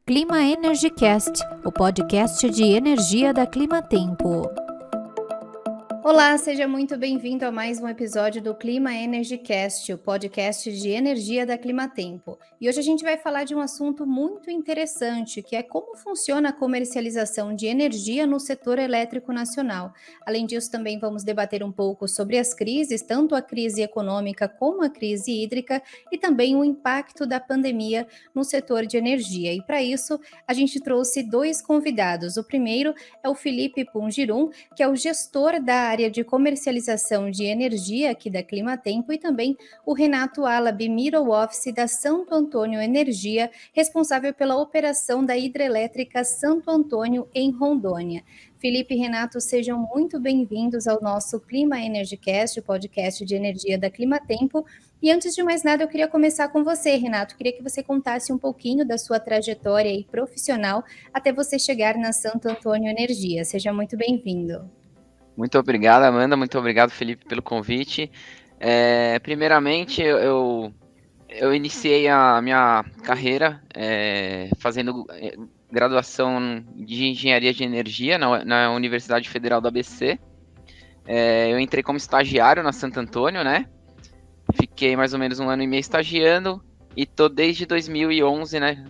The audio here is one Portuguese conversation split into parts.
Clima Energy Cast, o podcast de energia da Climatempo. Olá, seja muito bem-vindo a mais um episódio do Clima Energy Cast, o podcast de energia da Climatempo. E hoje a gente vai falar de um assunto muito interessante, que é como funciona a comercialização de energia no setor elétrico nacional. Além disso, também vamos debater um pouco sobre as crises, tanto a crise econômica como a crise hídrica, e também o impacto da pandemia no setor de energia. E para isso, a gente trouxe dois convidados. O primeiro é o Felipe Pungirum, que é o gestor da área de comercialização de energia aqui da Climatempo, e também o Renato Alabi, Middle Office da Santo Antônio Energia, responsável pela operação da hidrelétrica Santo Antônio em Rondônia. Felipe e Renato, sejam muito bem-vindos ao nosso Clima Energy Cast, o podcast de energia da Climatempo. E antes de mais nada, eu queria começar com você, Renato. Queria que você contasse um pouquinho da sua trajetória e profissional até você chegar na Santo Antônio Energia. Seja muito bem-vindo. Muito obrigado, Amanda. Muito obrigado, Felipe, pelo convite. Primeiramente, eu iniciei a minha carreira fazendo graduação de Engenharia de Energia na Universidade Federal do ABC. Eu entrei como estagiário na Santo Antônio, né? Fiquei mais ou menos 1 ano e meio estagiando e tô desde 2011, né?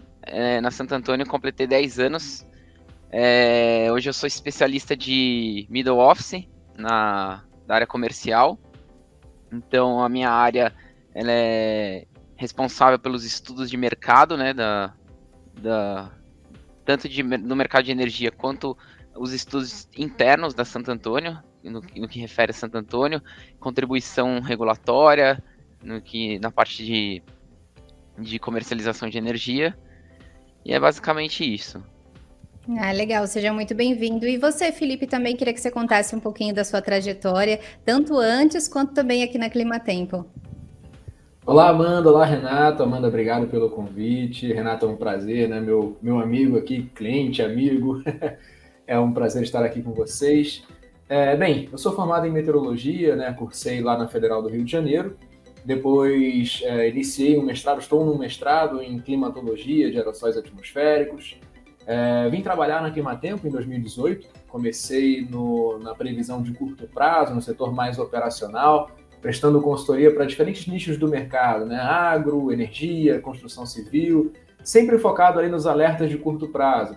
Na Santo Antônio, completei 10 anos. Hoje eu sou especialista de Middle Office da área comercial. Então a minha área ela é responsável pelos estudos de mercado, né, tanto no mercado de energia quanto os estudos internos da Santo Antônio, no que refere a Santo Antônio, contribuição regulatória, na parte de comercialização de energia, e é basicamente isso. Ah, legal, seja muito bem-vindo. E você, Felipe, também queria que você contasse um pouquinho da sua trajetória, tanto antes quanto também aqui na Climatempo. Olá, Amanda. Olá, Renato. Amanda, obrigado pelo convite. Renato, é um prazer, né? Meu amigo aqui, cliente, amigo. É um prazer estar aqui com vocês. Bem, eu sou formado em meteorologia, né? Cursei lá na Federal do Rio de Janeiro. Depois iniciei um mestrado, estou num mestrado em climatologia de aerossóis atmosféricos. Vim trabalhar na Climatempo em 2018. Comecei na previsão de curto prazo, no setor mais operacional, prestando consultoria para diferentes nichos do mercado, né? Agro, energia, construção civil, sempre focado ali nos alertas de curto prazo.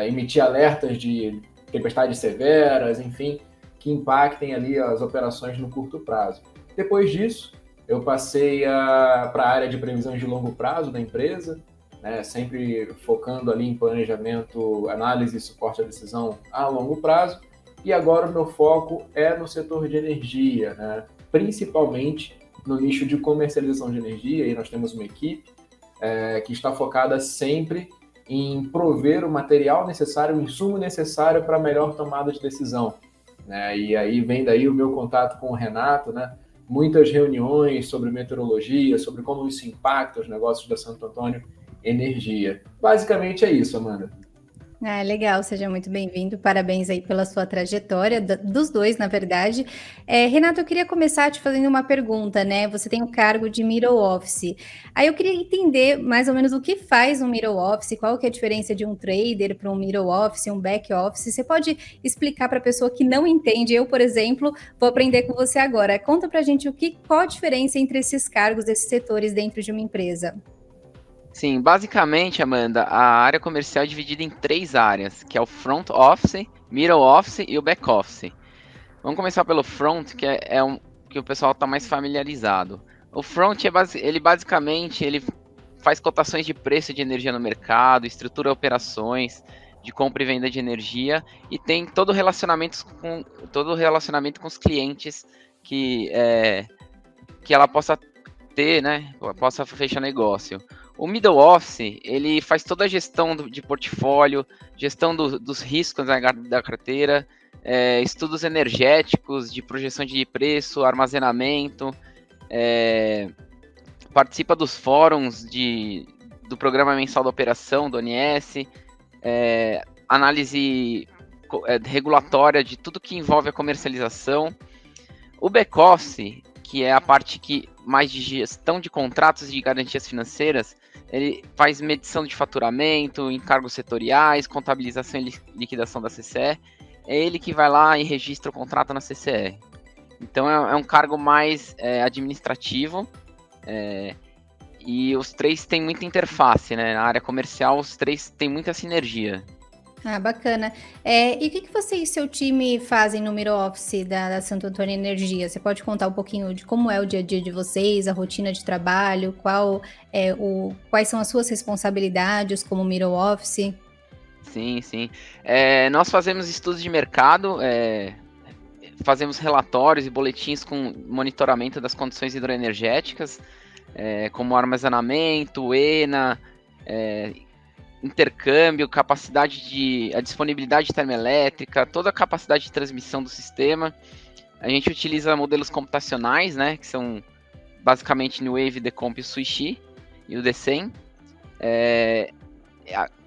Emitir alertas de tempestades severas, enfim, que impactem ali as operações no curto prazo. Depois disso, eu passei para a área de previsão de longo prazo da empresa, né? Sempre focando ali em planejamento, análise e suporte à decisão a longo prazo. E agora o meu foco é no setor de energia, né? Principalmente no nicho de comercialização de energia. E nós temos uma equipe que está focada sempre em prover o material necessário, o insumo necessário para a melhor tomada de decisão, né? E aí vem daí o meu contato com o Renato, né? Muitas reuniões sobre meteorologia, sobre como isso impacta os negócios da Santo Antônio Energia. Basicamente é isso, Amanda. Ah, legal, seja muito bem-vindo, parabéns aí pela sua trajetória, dos dois, na verdade. Renato, eu queria começar te fazendo uma pergunta, né? Você tem o cargo de Middle Office. Aí eu queria entender mais ou menos o que faz um Middle Office, qual que é a diferença de um trader para um Middle Office, um Back Office. Você pode explicar para a pessoa que não entende? Eu, por exemplo, vou aprender com você agora. Conta para a gente qual a diferença entre esses cargos, esses setores dentro de uma empresa. Sim, basicamente, Amanda, a área comercial é dividida em 3 áreas, que é o Front Office, Middle Office e o Back Office. Vamos começar pelo Front, que é que o pessoal está mais familiarizado. O Front, ele basicamente faz cotações de preço de energia no mercado, estrutura operações de compra e venda de energia e tem todo o relacionamento com os clientes que ela possa ter, né, possa fechar negócio. O Middle Office, ele faz toda a gestão de portfólio, gestão dos riscos da carteira, estudos energéticos, de projeção de preço, armazenamento, participa dos fóruns do Programa Mensal da Operação, do ONS, análise regulatória de tudo que envolve a comercialização. O back-office, que é a parte mais de gestão de contratos e de garantias financeiras, ele faz medição de faturamento, encargos setoriais, contabilização e liquidação da CCE. É ele que vai lá e registra o contrato na CCE. Então é um cargo mais administrativo, e os três têm muita interface, né? Na área comercial, os três têm muita sinergia. Ah, bacana. E o que você e seu time fazem no Miro Office da Santo Antônio Energia? Você pode contar um pouquinho de como é o dia a dia de vocês, a rotina de trabalho, quais são as suas responsabilidades como Miro Office? Sim. Nós fazemos estudos de mercado, fazemos relatórios e boletins com monitoramento das condições hidroenergéticas, como armazenamento, ENA, intercâmbio, a disponibilidade termoelétrica, toda a capacidade de transmissão do sistema. A gente utiliza modelos computacionais, né, que são basicamente New Wave, Decomp, o Suishi e o D100.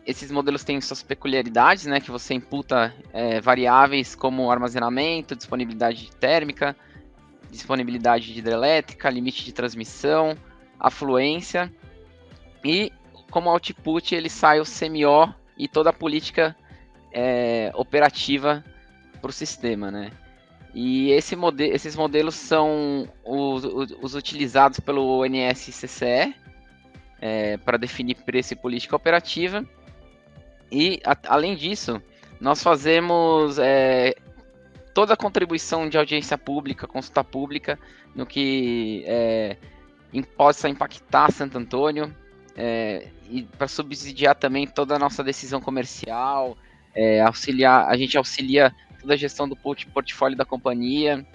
Esses modelos têm suas peculiaridades, né, que você imputa variáveis como armazenamento, disponibilidade térmica, disponibilidade de hidrelétrica, limite de transmissão, afluência, e como output ele sai o CMO e toda a política operativa para o sistema, né? E esses modelos são os utilizados pelo ONS-CCE para definir preço e política operativa. E, além disso, nós fazemos toda a contribuição de audiência pública, consulta pública, no que possa impactar Santo Antônio, e para subsidiar também toda a nossa decisão comercial, a gente auxilia toda a gestão do portfólio da companhia,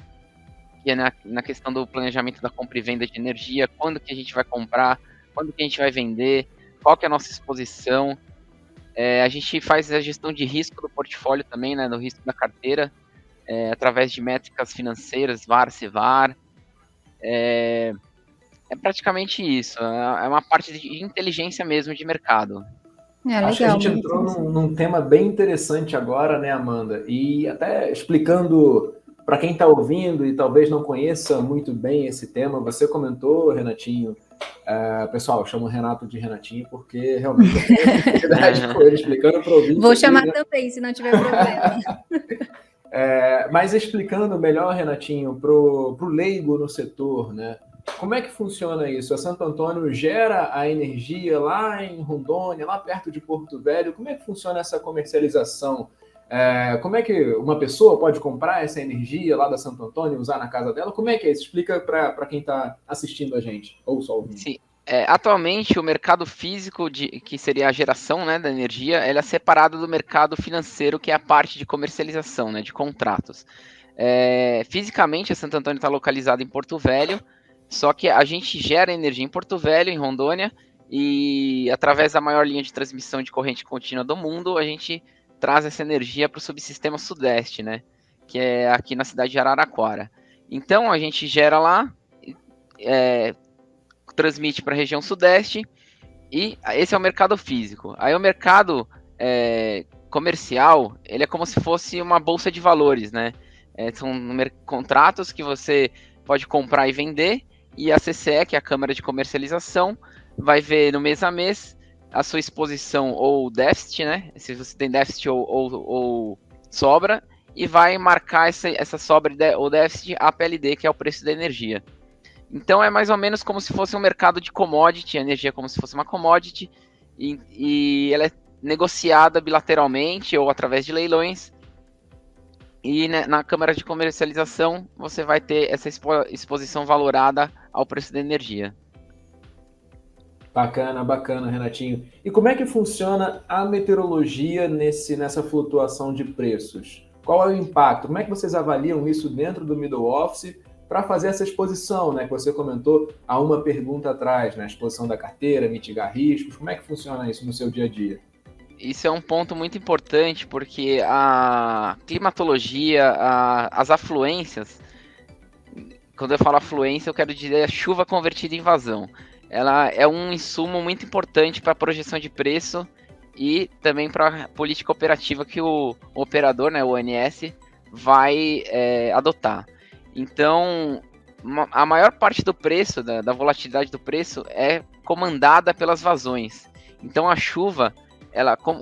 que é na questão do planejamento da compra e venda de energia, quando que a gente vai comprar, quando que a gente vai vender, qual que é a nossa exposição. A gente faz a gestão de risco do portfólio também, né, do risco da carteira, através de métricas financeiras, VAR, CVAR. É praticamente isso, é uma parte de inteligência mesmo de mercado. Legal. Acho que a gente entrou num tema bem interessante agora, né, Amanda? E até explicando para quem está ouvindo e talvez não conheça muito bem esse tema, você comentou, Renatinho, pessoal, eu chamo o Renato de Renatinho porque realmente eu tenho facilidade com ele, explicando para o ouvinte. Vou chamar também, se não tiver problema. Mas explicando melhor, Renatinho, para o leigo no setor, né? Como é que funciona isso? A Santo Antônio gera a energia lá em Rondônia, lá perto de Porto Velho. Como é que funciona essa comercialização? Como é que uma pessoa pode comprar essa energia lá da Santo Antônio e usar na casa dela? Como é que é isso? Explica para quem está assistindo a gente, ou só ouvindo. Sim. Atualmente, o mercado físico, que seria a geração, né, da energia, ela é separado do mercado financeiro, que é a parte de comercialização, né, de contratos. Fisicamente, a Santo Antônio está localizada em Porto Velho, só que a gente gera energia em Porto Velho, em Rondônia, e através da maior linha de transmissão de corrente contínua do mundo, a gente traz essa energia para o subsistema Sudeste, né, que é aqui na cidade de Araraquara. Então, a gente gera lá, transmite para a região Sudeste, e esse é o mercado físico. Aí o mercado comercial, ele é como se fosse uma bolsa de valores, né? São contratos que você pode comprar e vender, e a CCE, que é a Câmara de Comercialização, vai ver no mês a mês a sua exposição ou déficit, né? Se você tem déficit ou sobra, e vai marcar essa sobra ou déficit a PLD, que é o preço da energia. Então é mais ou menos como se fosse um mercado de commodity, a energia é como se fosse uma commodity, e ela é negociada bilateralmente ou através de leilões, e na Câmara de Comercialização você vai ter essa exposição valorada ao preço da energia. Bacana, Renatinho. E como é que funciona a meteorologia nessa flutuação de preços? Qual é o impacto? Como é que vocês avaliam isso dentro do middle office para fazer essa exposição, né, que você comentou há uma pergunta atrás, né, a exposição da carteira, mitigar riscos? Como é que funciona isso no seu dia a dia? Isso é um ponto muito importante, porque a climatologia, as afluências, quando eu falo afluência, eu quero dizer a chuva convertida em vazão. Ela é um insumo muito importante para a projeção de preço e também para a política operativa que o operador, né, o ONS, vai adotar. Então, a maior parte do preço, da volatilidade do preço, é comandada pelas vazões. Então a chuva,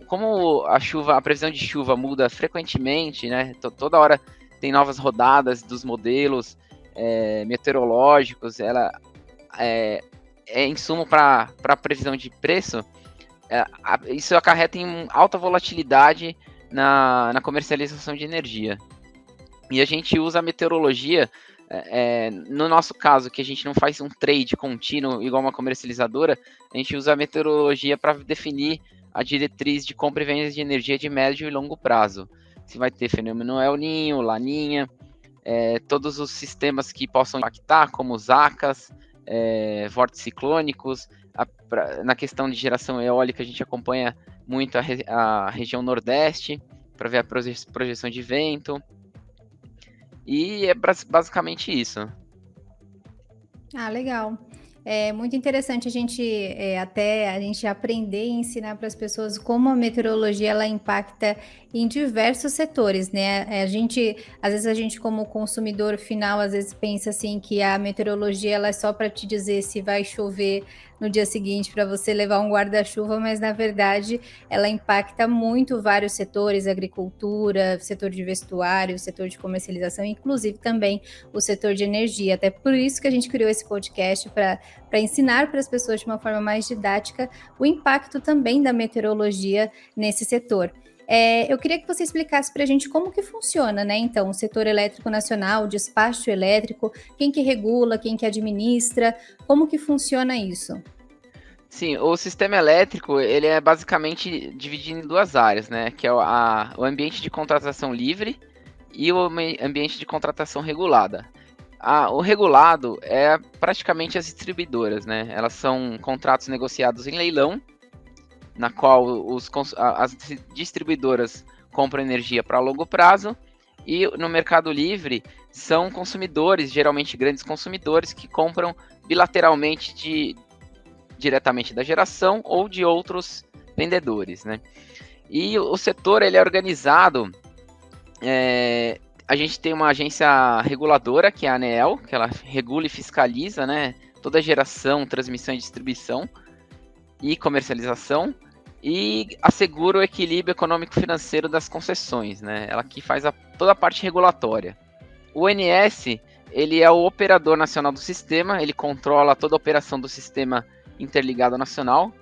como a previsão de chuva muda frequentemente, né? Toda hora tem novas rodadas dos modelos meteorológicos, ela é insumo para a previsão de preço. Isso acarreta em alta volatilidade na comercialização de energia. E a gente usa a meteorologia, no nosso caso, que a gente não faz um trade contínuo igual uma comercializadora, a gente usa a meteorologia para definir a diretriz de compra e venda de energia de médio e longo prazo. Se vai ter fenômeno El Niño, Laninha, todos os sistemas que possam impactar, como os ACAS, vórtices ciclônicos. Na questão de geração eólica, a gente acompanha muito a região Nordeste, para ver a projeção de vento. E é basicamente isso. Ah, legal. É muito interessante a gente aprender e ensinar para as pessoas como a meteorologia ela impacta em diversos setores, né? Às vezes a gente como consumidor final, às vezes pensa assim que a meteorologia ela é só para te dizer se vai chover no dia seguinte para você levar um guarda-chuva, mas na verdade ela impacta muito vários setores, agricultura, setor de vestuário, setor de comercialização, inclusive também o setor de energia. Até por isso que a gente criou esse podcast para ensinar para as pessoas de uma forma mais didática o impacto também da meteorologia nesse setor. Eu queria que você explicasse para a gente como que funciona, né? Então, o setor elétrico nacional, o despacho elétrico, quem que regula, quem que administra, como que funciona isso? Sim, o sistema elétrico, ele é basicamente dividido em duas áreas, né? Que é o ambiente de contratação livre e o ambiente de contratação regulada. O regulado é praticamente as distribuidoras, né? Elas são contratos negociados em leilão, na qual as distribuidoras compram energia para longo prazo, e no mercado livre são consumidores, geralmente grandes consumidores, que compram bilateralmente diretamente da geração ou de outros vendedores, né? E o setor ele é organizado, a gente tem uma agência reguladora, que é a ANEEL, que ela regula e fiscaliza, né, toda a geração, transmissão e distribuição e comercialização, e assegura o equilíbrio econômico-financeiro das concessões, né? Ela que faz toda a parte regulatória. O ONS, ele é o operador nacional do sistema, ele controla toda a operação do sistema interligado nacional,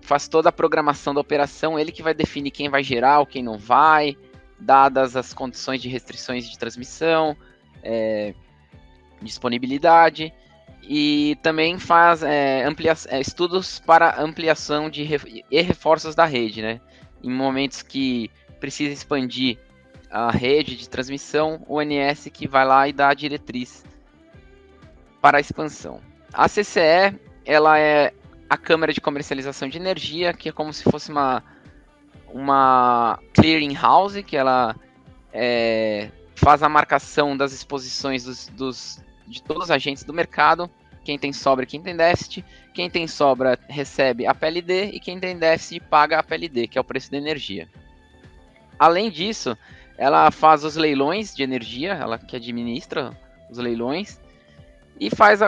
faz toda a programação da operação, ele que vai definir quem vai gerar ou quem não vai, dadas as condições de restrições de transmissão, disponibilidade, e também faz estudos para ampliação e reforços da rede, né? Em momentos que precisa expandir a rede de transmissão, o ONS que vai lá e dá a diretriz para a expansão. A CCE, ela é a Câmara de Comercialização de Energia, que é como se fosse uma clearing house, que ela faz a marcação das exposições de todos os agentes do mercado, quem tem sobra e quem tem déficit, quem tem sobra recebe a PLD e quem tem déficit paga a PLD, que é o preço da energia. Além disso, ela faz os leilões de energia, ela que administra os leilões, e faz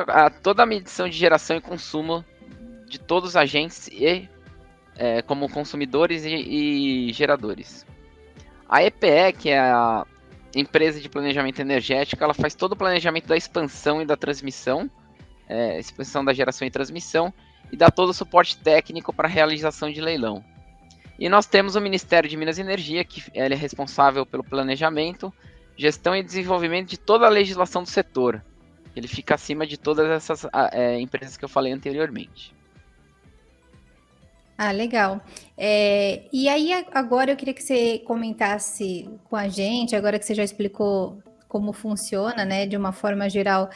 toda a medição de geração e consumo de todos os agentes, como consumidores e geradores. A EPE, que é a empresa de planejamento energético, ela faz todo o planejamento da expansão e da transmissão, expansão da geração e transmissão, e dá todo o suporte técnico para a realização de leilão. E nós temos o Ministério de Minas e Energia, que ele é responsável pelo planejamento, gestão e desenvolvimento de toda a legislação do setor. Ele fica acima de todas essas empresas que eu falei anteriormente. Ah, legal. E aí, agora eu queria que você comentasse com a gente, agora que você já explicou como funciona, né, de uma forma geral,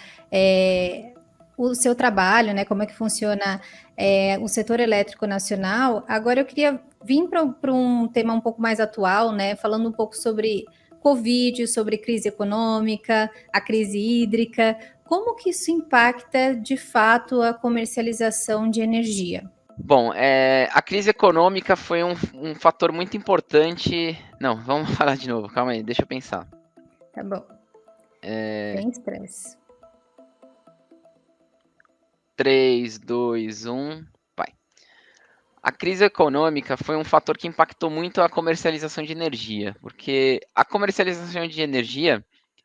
o seu trabalho, né, como é que funciona o setor elétrico nacional. Agora eu queria vir para um tema um pouco mais atual, né, falando um pouco sobre Covid, sobre crise econômica, a crise hídrica. Como que isso impacta, de fato, a comercialização de energia? Bom, a crise econômica foi um fator muito importante. Não, vamos falar de novo, calma aí, deixa eu pensar. Tá bom. Sem estresse. 3, 2, 1, vai. A crise econômica foi um fator que impactou muito a comercialização de energia, porque a comercialização de energia,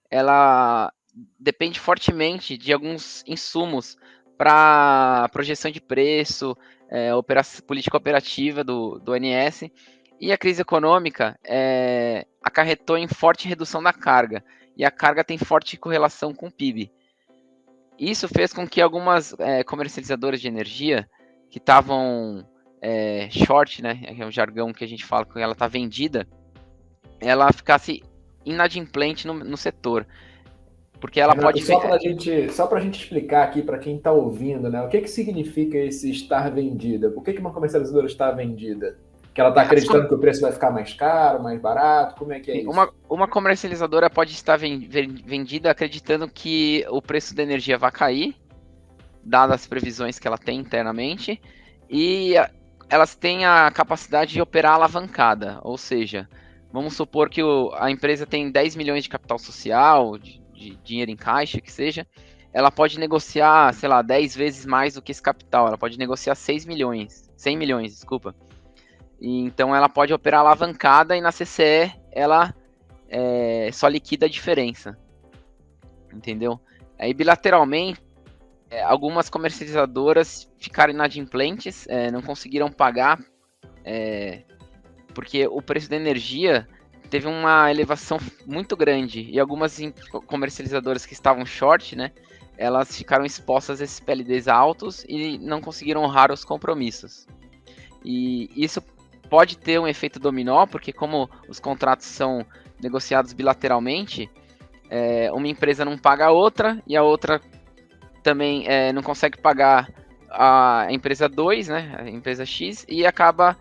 ela depende fortemente de alguns insumos para projeção de preço, política operativa do ONS, e a crise econômica acarretou em forte redução da carga, e a carga tem forte correlação com o PIB. Isso fez com que algumas comercializadoras de energia que estavam short, né, é o jargão que a gente fala, que ela está vendida, ela ficasse inadimplente no setor. Porque ela Renato, pode... só para a gente explicar aqui para quem está ouvindo, né? O que significa esse estar vendida? Por que uma comercializadora está vendida? Que ela está acreditando que o preço vai ficar mais caro, mais barato? Como é que é isso? Uma comercializadora pode estar vendida acreditando que o preço da energia vai cair, dadas as previsões que ela tem internamente, e elas têm a capacidade de operar alavancada, ou seja, vamos supor que a empresa tem 10 milhões de capital social, de dinheiro em caixa, que seja, ela pode negociar, sei lá, 10 vezes mais do que esse capital, ela pode negociar 100 milhões, desculpa. E, então ela pode operar alavancada e na CCE ela só liquida a diferença, entendeu? Aí bilateralmente, algumas comercializadoras ficaram inadimplentes, não conseguiram pagar, porque o preço da energia teve uma elevação muito grande, e algumas comercializadoras que estavam short, né, elas ficaram expostas a esses PLDs altos e não conseguiram honrar os compromissos. E isso pode ter um efeito dominó, porque como os contratos são negociados bilateralmente, uma empresa não paga a outra, e a outra também não consegue pagar a empresa 2, né, a empresa X, e acaba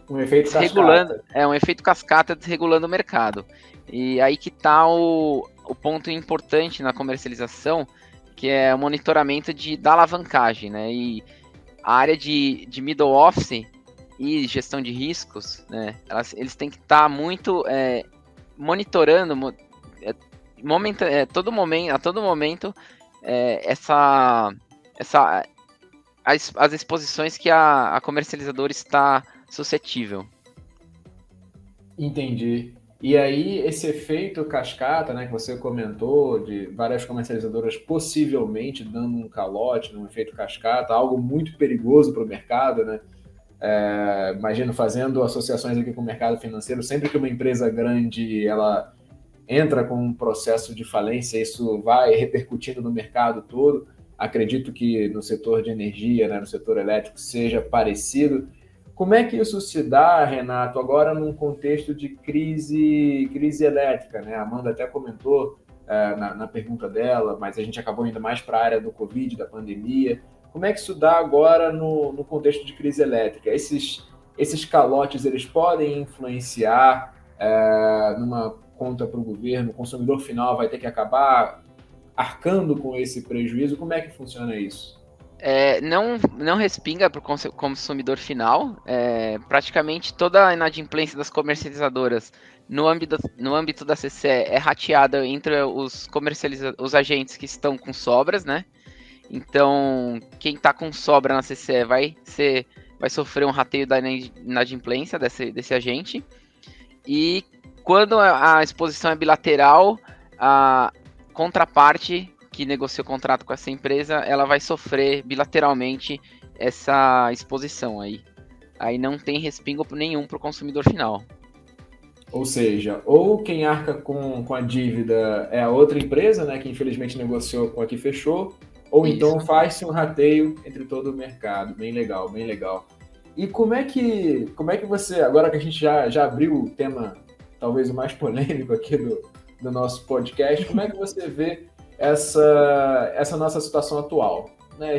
um efeito desregulando, cascata. um efeito cascata desregulando o mercado. E aí que está o ponto importante na comercialização, que é o monitoramento da alavancagem, né, e a área de middle office e gestão de riscos, né, eles têm que estar muito monitorando a todo momento as exposições que a comercializadora está suscetível. Entendi. E aí, esse efeito cascata, né, que você comentou, de várias comercializadoras possivelmente dando um calote num efeito cascata, algo muito perigoso para o mercado, né? Imagino fazendo associações aqui com o mercado financeiro, sempre que uma empresa grande ela entra com um processo de falência, isso vai repercutindo no mercado todo. Acredito que no setor de energia, né, no setor elétrico, seja parecido. Como é que isso se dá, Renato, agora num contexto de crise elétrica, né? A Amanda até comentou na pergunta dela, mas a gente acabou indo mais para a área do Covid, da pandemia. Como é que isso dá agora no contexto de crise elétrica? Esses calotes, eles podem influenciar numa conta para o governo? O consumidor final vai ter que acabar arcando com esse prejuízo? Como é que funciona isso? Não respinga para o consumidor final. Praticamente toda a inadimplência das comercializadoras no âmbito da CCE é rateada entre os agentes que estão com sobras, né? Então, quem está com sobra na CCE vai sofrer um rateio da inadimplência desse agente. E quando a exposição é bilateral, a contraparte que negocia o contrato com essa empresa, ela vai sofrer bilateralmente essa exposição aí. Aí não tem respingo nenhum para o consumidor final. Ou seja, ou quem arca com a dívida é a outra empresa, né, que infelizmente negociou com a que fechou, ou Isso. Então faz-se um rateio entre todo o mercado. Bem legal, bem legal. E como é que você, agora que a gente já abriu o tema, talvez o mais polêmico aqui do nosso podcast, como é que você vê essa nossa situação atual? Né,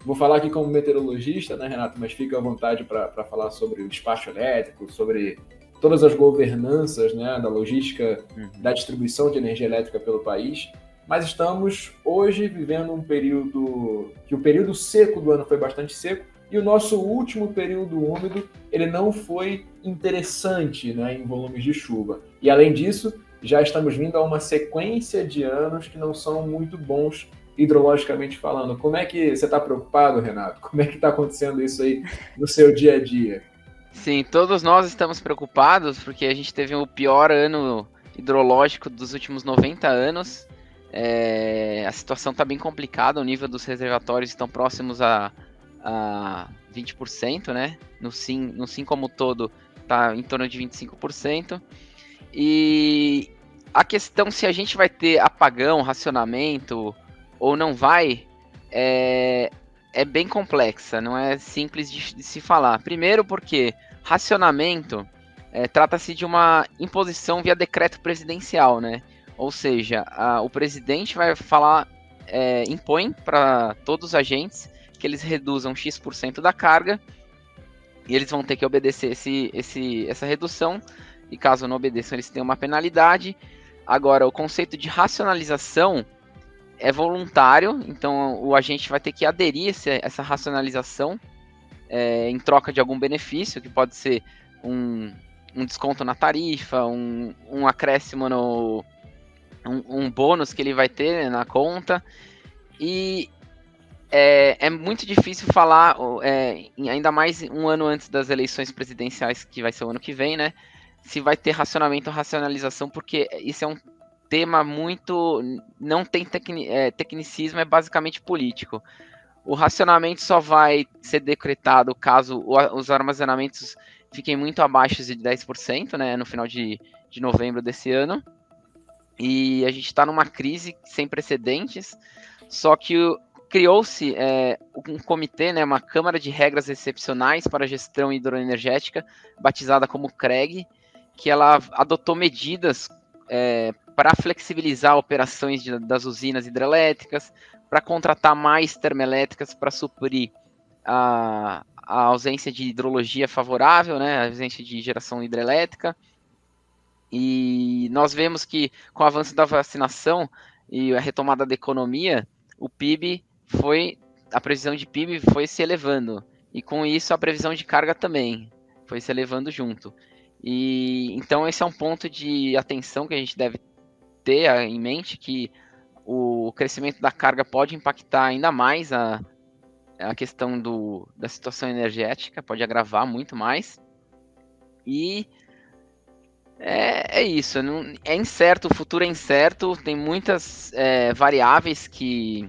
vou falar aqui como meteorologista, né, Renato, mas fica à vontade para falar sobre o despacho elétrico, sobre todas as governanças, né, da logística da distribuição de energia elétrica pelo país. Mas estamos hoje vivendo um período que o período seco do ano foi bastante seco e o nosso último período úmido ele não foi interessante, né, em volumes de chuva. E além disso, já estamos vindo a uma sequência de anos que não são muito bons hidrologicamente falando. Como é que você está preocupado, Renato? Como é que está acontecendo isso aí no seu dia a dia? Sim, todos nós estamos preocupados porque a gente teve o pior ano hidrológico dos últimos 90 anos. A situação está bem complicada, o nível dos reservatórios estão próximos a 20%, né? No SIM como todo está em torno de 25%. E a questão se a gente vai ter apagão, racionamento ou não vai, é bem complexa, não é simples de se falar. Primeiro porque racionamento trata-se de uma imposição via decreto presidencial, né? Ou seja, o presidente vai falar, impõe para todos os agentes que eles reduzam X% da carga e eles vão ter que obedecer essa redução, e caso não obedeçam eles têm uma penalidade. Agora, o conceito de racionalização é voluntário, então o agente vai ter que aderir a essa racionalização em troca de algum benefício, que pode ser um desconto na tarifa, um acréscimo um bônus que ele vai ter na conta. E é muito difícil falar, ainda mais um ano antes das eleições presidenciais, que vai ser o ano que vem, né? Se vai ter racionamento ou racionalização, porque isso é um tema muito... não tem tecnicismo, é basicamente político. O racionamento só vai ser decretado caso os armazenamentos fiquem muito abaixo de 10%, né, no final de novembro desse ano. E a gente está numa crise sem precedentes, só que criou-se um comitê, né, uma Câmara de Regras Excepcionais para a Gestão Hidroenergética, batizada como CREG, que ela adotou medidas para flexibilizar operações das usinas hidrelétricas, para contratar mais termoelétricas para suprir a ausência de hidrologia favorável, né, a ausência de geração hidrelétrica. E nós vemos que com o avanço da vacinação e a retomada da economia, a previsão de PIB foi se elevando. E com isso a previsão de carga também foi se elevando junto. E então esse é um ponto de atenção que a gente deve ter em mente, que o crescimento da carga pode impactar ainda mais a questão da situação energética, pode agravar muito mais. E é isso, é incerto, o futuro é incerto, tem muitas variáveis que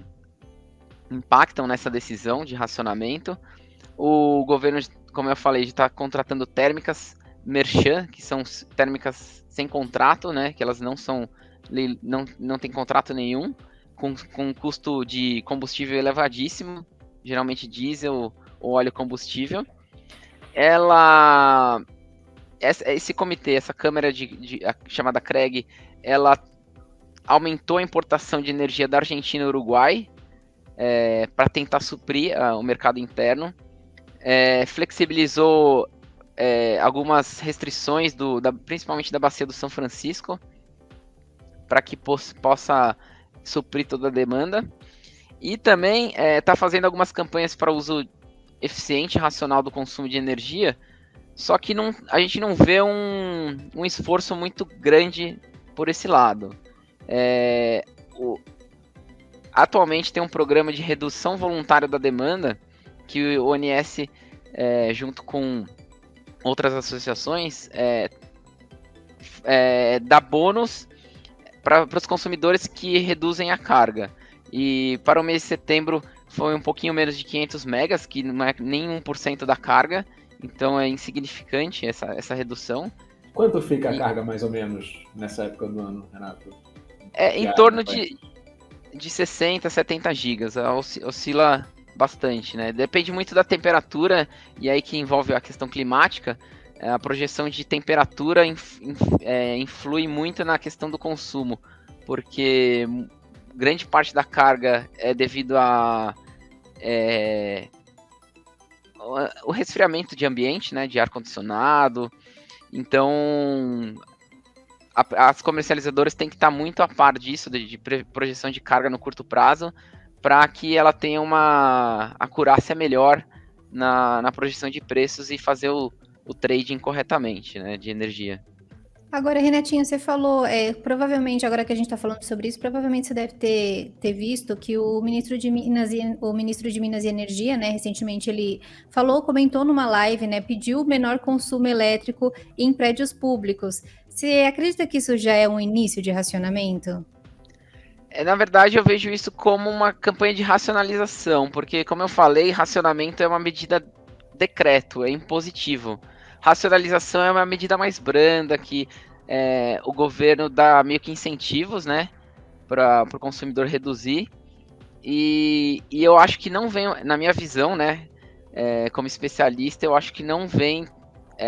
impactam nessa decisão de racionamento. O governo, como eu falei, está contratando térmicas merchan, que são térmicas sem contrato, né, que elas não tem contrato nenhum, com custo de combustível elevadíssimo, geralmente diesel ou óleo combustível. Esse comitê, essa câmara chamada CREG, ela aumentou a importação de energia da Argentina e Uruguai para tentar suprir o mercado interno, flexibilizou algumas restrições, principalmente da bacia do São Francisco, para que possa suprir toda a demanda, e também está fazendo algumas campanhas para uso eficiente e racional do consumo de energia. Só que a gente não vê um esforço muito grande por esse lado. Atualmente tem um programa de redução voluntária da demanda que o ONS, junto com outras associações, dá bônus para os consumidores que reduzem a carga. E para o mês de setembro foi um pouquinho menos de 500 megas, que não é nem 1% da carga. Então é insignificante essa redução. Quanto fica a carga mais ou menos nessa época do ano, Renato? Em torno de 60, 70 gigas. Oscila bastante, né? Depende muito da temperatura, e aí que envolve a questão climática. A projeção de temperatura influi muito na questão do consumo, porque grande parte da carga é devido o resfriamento de ambiente, né, de ar-condicionado. Então, as comercializadoras têm que estar muito a par disso, de projeção de carga no curto prazo, para que ela tenha uma acurácia melhor na projeção de preços e fazer o trading corretamente, né, de energia. Agora, Renatinha, você falou, provavelmente, agora que a gente está falando sobre isso, provavelmente você deve ter visto que o ministro de Minas e Energia, né, recentemente ele comentou numa live, né, pediu menor consumo elétrico em prédios públicos. Você acredita que isso já é um início de racionamento? Na verdade, eu vejo isso como uma campanha de racionalização, porque, como eu falei, racionamento é uma medida decreto, é impositivo. Racionalização é uma medida mais branda, que o governo dá meio que incentivos, né, para o consumidor reduzir. E eu acho que não vem, na minha visão, né, como especialista, eu acho que não vem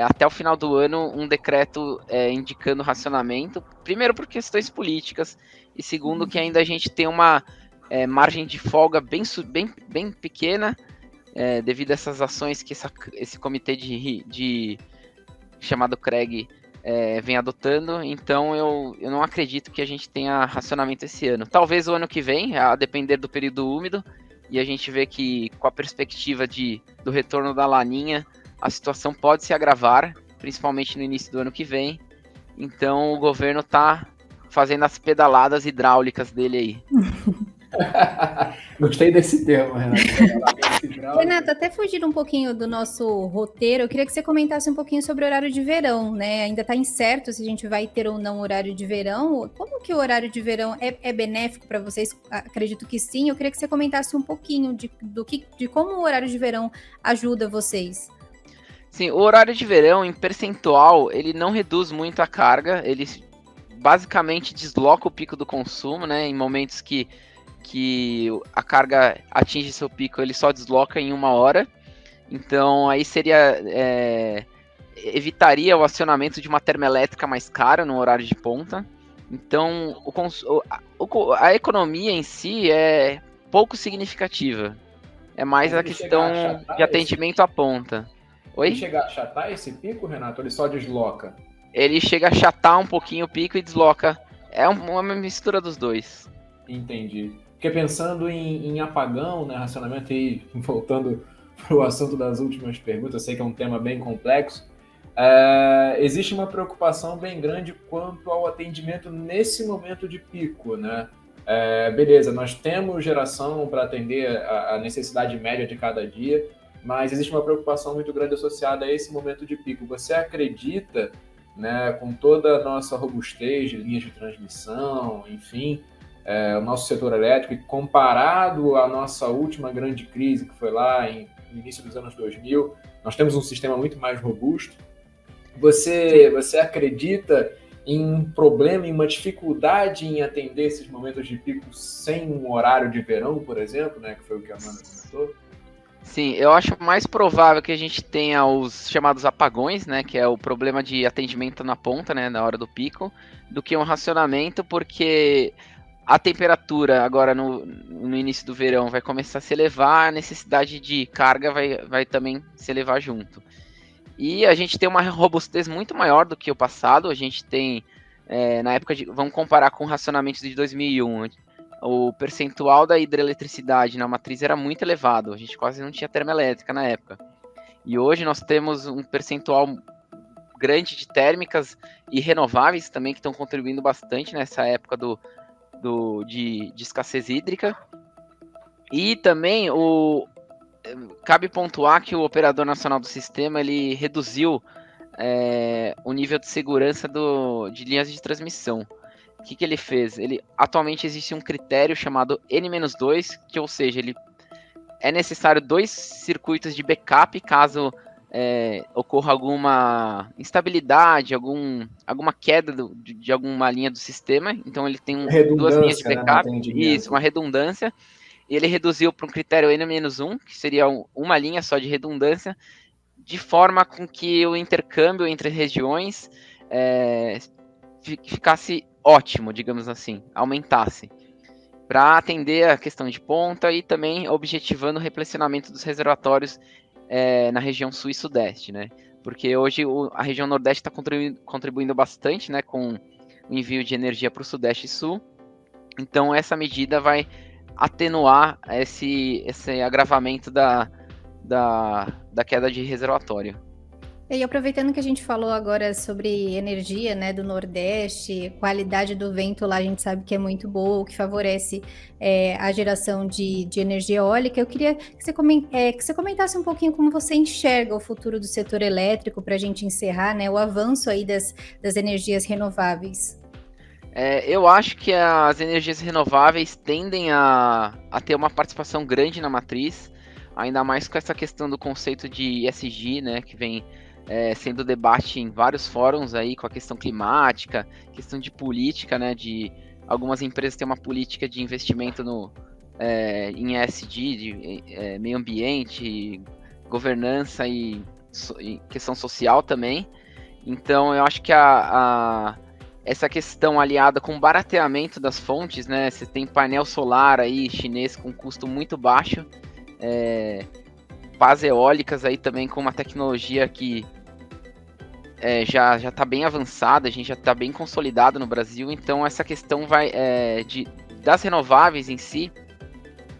até o final do ano um decreto indicando racionamento. Primeiro por questões políticas e segundo que ainda a gente tem uma margem de folga bem pequena devido a essas ações que esse comitê de chamado CREG vem adotando. Então eu não acredito que a gente tenha racionamento esse ano. Talvez o ano que vem, a depender do período úmido, e a gente vê que com a perspectiva do retorno da laninha, a situação pode se agravar, principalmente no início do ano que vem. Então o governo está fazendo as pedaladas hidráulicas dele aí. Gostei desse termo, Renato. Renato, até fugindo um pouquinho do nosso roteiro, eu queria que você comentasse um pouquinho sobre o horário de verão, né? Ainda está incerto se a gente vai ter ou não horário de verão. Como que o horário de verão é benéfico para vocês? Acredito que sim. Eu queria que você comentasse um pouquinho de como o horário de verão ajuda vocês. Sim, o horário de verão, em percentual, ele não reduz muito a carga, ele basicamente desloca o pico do consumo, né? Em momentos que a carga atinge seu pico, ele só desloca em 1 hora. Então aí evitaria o acionamento de uma termoelétrica mais cara no horário de ponta. Então a economia em si é pouco significativa. É mais a questão de atendimento à ponta. Oi? Ele chega a achatar esse pico, Renato? Ele só desloca? Ele chega a achatar um pouquinho o pico e desloca. É uma mistura dos dois. Entendi. Porque pensando em apagão, né, racionamento, e voltando para o assunto das últimas perguntas, eu sei que é um tema bem complexo, existe uma preocupação bem grande quanto ao atendimento nesse momento de pico, né? Beleza, nós temos geração para atender a necessidade média de cada dia, mas existe uma preocupação muito grande associada a esse momento de pico. Você acredita, né, com toda a nossa robustez de linhas de transmissão, enfim, o nosso setor elétrico, e comparado à nossa última grande crise, que foi lá no início dos anos 2000, nós temos um sistema muito mais robusto. Você acredita em um problema, em uma dificuldade em atender esses momentos de pico sem um horário de verão, por exemplo, né, que foi o que a Amanda comentou? Sim, eu acho mais provável que a gente tenha os chamados apagões, né, que é o problema de atendimento na ponta, né, na hora do pico, do que um racionamento, porque a temperatura agora no início do verão vai começar a se elevar, a necessidade de carga vai também se elevar junto. E a gente tem uma robustez muito maior do que o passado. A gente tem, na época vamos comparar com o racionamento de 2001, o percentual da hidroeletricidade na matriz era muito elevado. A gente quase não tinha termoelétrica na época. E hoje nós temos um percentual grande de térmicas e renováveis também que estão contribuindo bastante nessa época de escassez hídrica. E também cabe pontuar que o operador nacional do sistema ele reduziu o nível de segurança de linhas de transmissão. O que ele fez? Atualmente existe um critério chamado N-2, que, ou seja, é necessário 2 circuitos de backup caso ocorra alguma instabilidade, alguma queda de alguma linha do sistema. Então ele tem 2 linhas de backup, isso, uma redundância. E ele reduziu para um critério N-1, que seria uma linha só de redundância, de forma com que o intercâmbio entre regiões ficasse ótimo, digamos assim, aumentasse, para atender a questão de ponta e também objetivando o replecionamento dos reservatórios na região sul e sudeste, né? Porque hoje a região nordeste está contribuindo bastante, né, com o envio de energia para o sudeste e sul. Então essa medida vai atenuar esse agravamento da queda de reservatório. E aproveitando que a gente falou agora sobre energia, né, do Nordeste, qualidade do vento lá a gente sabe que é muito boa, o que favorece a geração de energia eólica. Eu queria que você comentasse um pouquinho como você enxerga o futuro do setor elétrico para a gente encerrar, né, o avanço aí das energias renováveis. Eu acho que as energias renováveis tendem a ter uma participação grande na matriz, ainda mais com essa questão do conceito de ESG, né, que vem sendo debate em vários fóruns aí, com a questão climática, questão de política, né, de algumas empresas têm uma política de investimento em ESG, de meio ambiente, governança e questão social também. Então, eu acho que essa questão aliada com o barateamento das fontes, né? Você tem painel solar aí chinês com custo muito baixo, pás eólicas aí também com uma tecnologia que já está bem avançada, a gente já está bem consolidado no Brasil. Então essa questão das renováveis em si,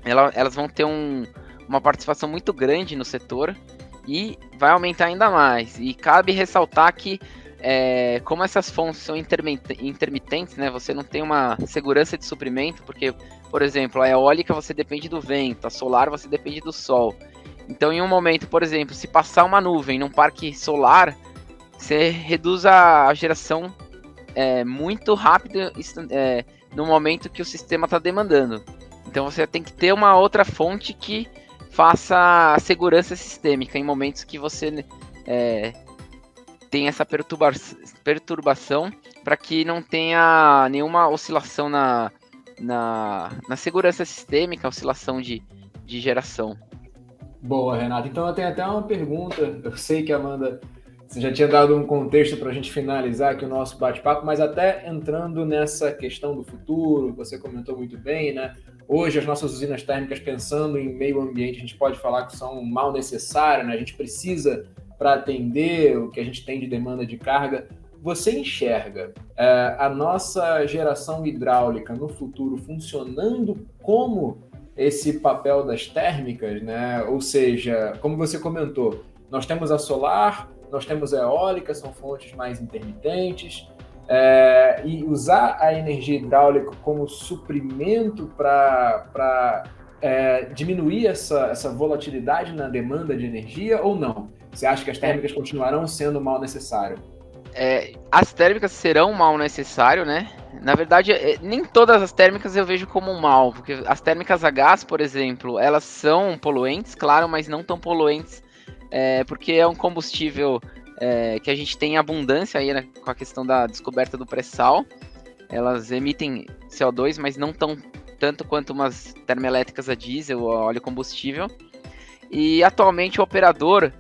elas vão ter uma participação muito grande no setor e vai aumentar ainda mais. E cabe ressaltar que como essas fontes são intermitentes, né, você não tem uma segurança de suprimento, porque, por exemplo, a eólica você depende do vento, a solar você depende do sol. Então, em um momento, por exemplo, se passar uma nuvem num parque solar, você reduz a geração muito rápido no momento que o sistema está demandando. Então, você tem que ter uma outra fonte que faça a segurança sistêmica em momentos que você tem essa perturbação, para que não tenha nenhuma oscilação na segurança sistêmica, oscilação de geração. Boa, Renato. Então eu tenho até uma pergunta. Eu sei que, Amanda, você já tinha dado um contexto para a gente finalizar aqui o nosso bate-papo, mas até entrando nessa questão do futuro, você comentou muito bem, né? Hoje as nossas usinas térmicas, pensando em meio ambiente, a gente pode falar que são um mal necessário, né? A gente precisa para atender o que a gente tem de demanda de carga. Você enxerga a nossa geração hidráulica no futuro funcionando como esse papel das térmicas, né? Ou seja, como você comentou, nós temos a solar, nós temos a eólica, são fontes mais intermitentes, e usar a energia hidráulica como suprimento para diminuir essa volatilidade na demanda de energia ou não? Você acha que as térmicas continuarão sendo mal necessário? As térmicas serão mal necessário, né? Na verdade, nem todas as térmicas eu vejo como um mal, porque as térmicas a gás, por exemplo, elas são poluentes, claro, mas não tão poluentes, porque é um combustível que a gente tem em abundância aí, né, com a questão da descoberta do pré-sal. Elas emitem CO2, mas não tanto quanto umas termoelétricas a diesel ou a óleo combustível. E atualmente o operador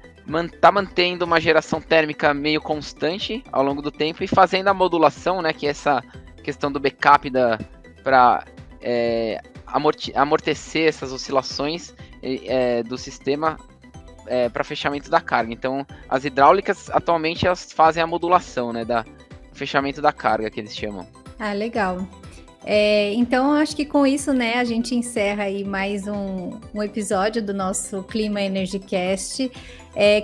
está mantendo uma geração térmica meio constante ao longo do tempo e fazendo a modulação, né, que é essa questão do backup para amortecer essas oscilações do sistema para fechamento da carga. Então, as hidráulicas atualmente elas fazem a modulação, né, da fechamento da carga, que eles chamam. Ah, legal. Então, acho que com isso, né, a gente encerra aí mais um episódio do nosso Clima Energy Cast.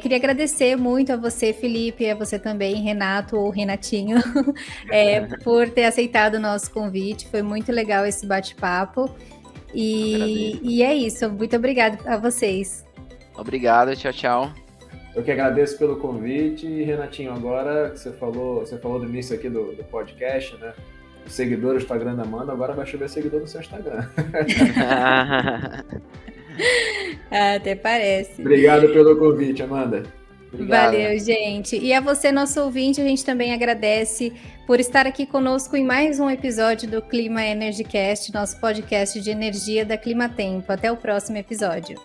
Queria agradecer muito a você, Felipe, a você também, Renato ou Renatinho, por ter aceitado o nosso convite. Foi muito legal esse bate-papo. E é isso. Muito obrigada a vocês. Obrigado, tchau, tchau. Eu que agradeço pelo convite. E, Renatinho, agora que você falou do início aqui do podcast, né? Seguidor do Instagram da Amanda, agora vai chover seguidor no seu Instagram. Até parece. Obrigado pelo convite, Amanda. Obrigado. Valeu, gente. E a você, nosso ouvinte, a gente também agradece por estar aqui conosco em mais um episódio do Clima Energy Cast, nosso podcast de energia da Climatempo. Até o próximo episódio.